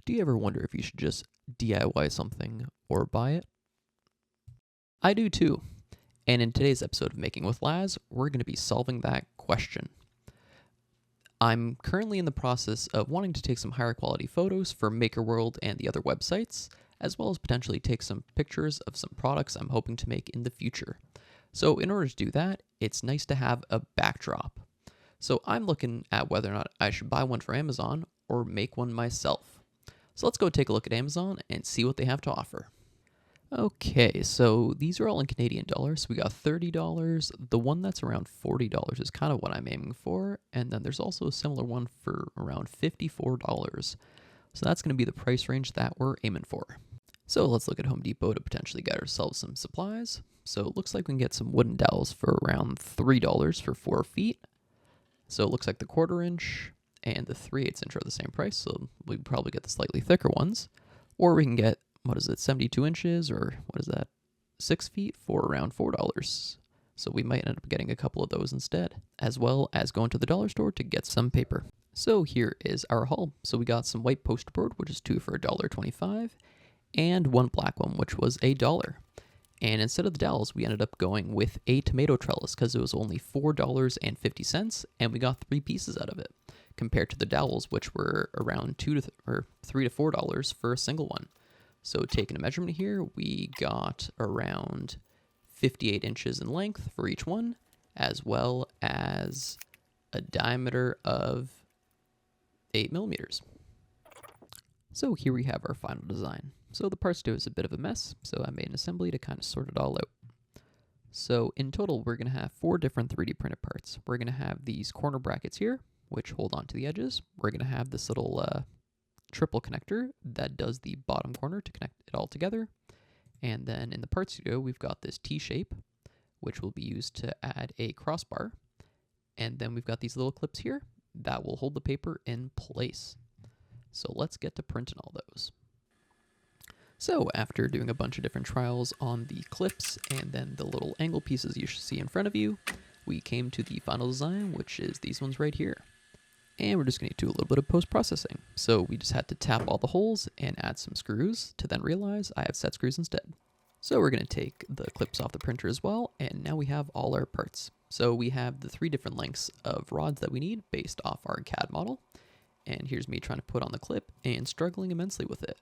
Do you ever wonder if you should just DIY something or buy it? I do too. And in today's episode of Making with Laz, we're going to be solving that question. I'm currently in the process of wanting to take some higher quality photos for Makerworld and the other websites, as well as potentially take some pictures of some products I'm hoping to make in the future. So in order to do that, it's nice to have a backdrop. So I'm looking at whether or not I should buy one from Amazon or make one myself. So let's go take a look at Amazon and see what they have to offer. Okay, so these are all in Canadian dollars. We got $30. The one that's around $40 is kind of what I'm aiming for. And then there's also a similar one for around $54. So that's going to be the price range that we're aiming for. So let's look at Home Depot to potentially get ourselves some supplies. So it looks like we can get some wooden dowels for around $3 for 4 feet. So it looks like the 1/4 inch and the 3/8 inch are the same price. So we'd probably get the slightly thicker ones. Or we can get, 72 inches, or 6 feet for around $4. So we might end up getting a couple of those instead, as well as going to the dollar store to get some paper. So here is our haul. So we got some white poster board, which is 2 for $1.25, and one black one, which was $1. And instead of the dowels, we ended up going with a tomato trellis because it was only $4.50, and we got 3 pieces out of it, compared to the dowels, which were around $3 to $4 for a single one. So taking a measurement here, we got around 58 inches in length for each one, as well as a diameter of 8 millimeters. So here we have our final design. So the parts do is a bit of a mess, so I made an assembly to kind of sort it all out. So in total, we're going to have 4 different 3D printed parts. We're going to have these corner brackets here, which hold on to the edges. We're going to have this little triple connector that does the bottom corner to connect it all together. And then in the part studio, we've got this T-shape, which will be used to add a crossbar. And then we've got these little clips here that will hold the paper in place. So let's get to printing all those. So after doing a bunch of different trials on the clips and then the little angle pieces you should see in front of you, we came to the final design, which is these ones right here. And we're just going to do a little bit of post-processing. So we just had to tap all the holes and add some screws to then realize I have set screws instead. So we're going to take the clips off the printer as well, and now we have all our parts. So we have the 3 different lengths of rods that we need based off our CAD model. And here's me trying to put on the clip and struggling immensely with it.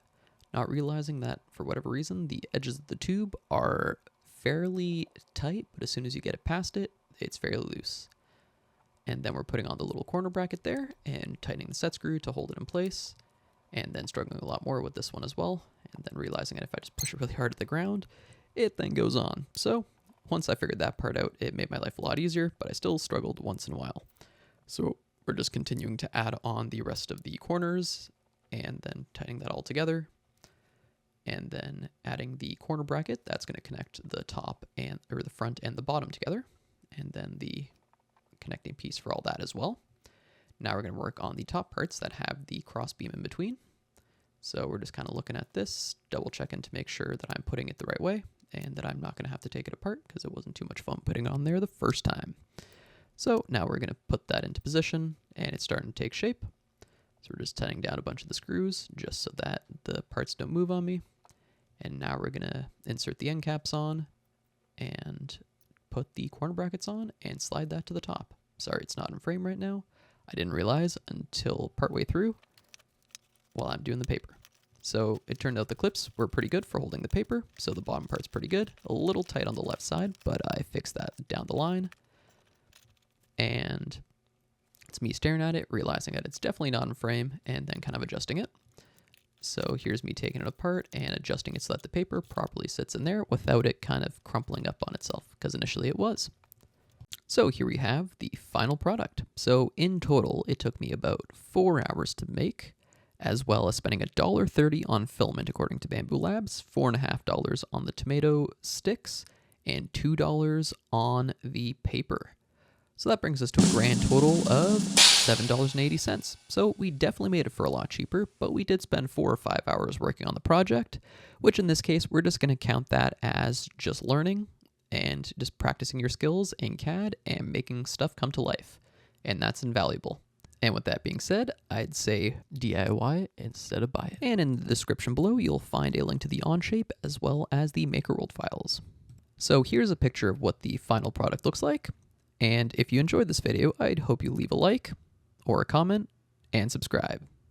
Not realizing that, for whatever reason, the edges of the tube are fairly tight, but as soon as you get it past it, it's fairly loose. And then we're putting on the little corner bracket there and tightening the set screw to hold it in place, and then struggling a lot more with this one as well, and then realizing that if I just push it really hard at the ground, it then goes on. So once I figured that part out, it made my life a lot easier, but I still struggled once in a while. So we're just continuing to add on the rest of the corners and then tightening that all together. And then adding the corner bracket, that's going to connect the top or the front and the bottom together. And then the connecting piece for all that as well. Now we're going to work on the top parts that have the cross beam in between. So we're just kind of looking at this, double checking to make sure that I'm putting it the right way and that I'm not going to have to take it apart because it wasn't too much fun putting it on there the first time. So now we're going to put that into position and it's starting to take shape. So we're just tightening down a bunch of the screws just so that the parts don't move on me. And now we're going to insert the end caps on and put the corner brackets on and slide that to the top. Sorry, it's not in frame right now. I didn't realize until partway through while I'm doing the paper. So it turned out the clips were pretty good for holding the paper. So the bottom part's pretty good. A little tight on the left side, but I fixed that down the line. And it's me staring at it, realizing that it's definitely not in frame, and then kind of adjusting it. So here's me taking it apart and adjusting it so that the paper properly sits in there without it kind of crumpling up on itself, because initially it was. So here we have the final product. So in total, it took me about 4 hours to make, as well as spending $1.30 on filament according to Bamboo Labs, $4.50 on the tomato sticks, and $2 on the paper. So that brings us to a grand total of $7.80. So we definitely made it for a lot cheaper, but we did spend 4 or 5 hours working on the project, which in this case, we're just going to count that as just learning and just practicing your skills in CAD and making stuff come to life. And that's invaluable. And with that being said, I'd say DIY instead of buy it. And in the description below, you'll find a link to the Onshape as well as the Makerworld files. So here's a picture of what the final product looks like. And if you enjoyed this video, I'd hope you leave a like or a comment and subscribe.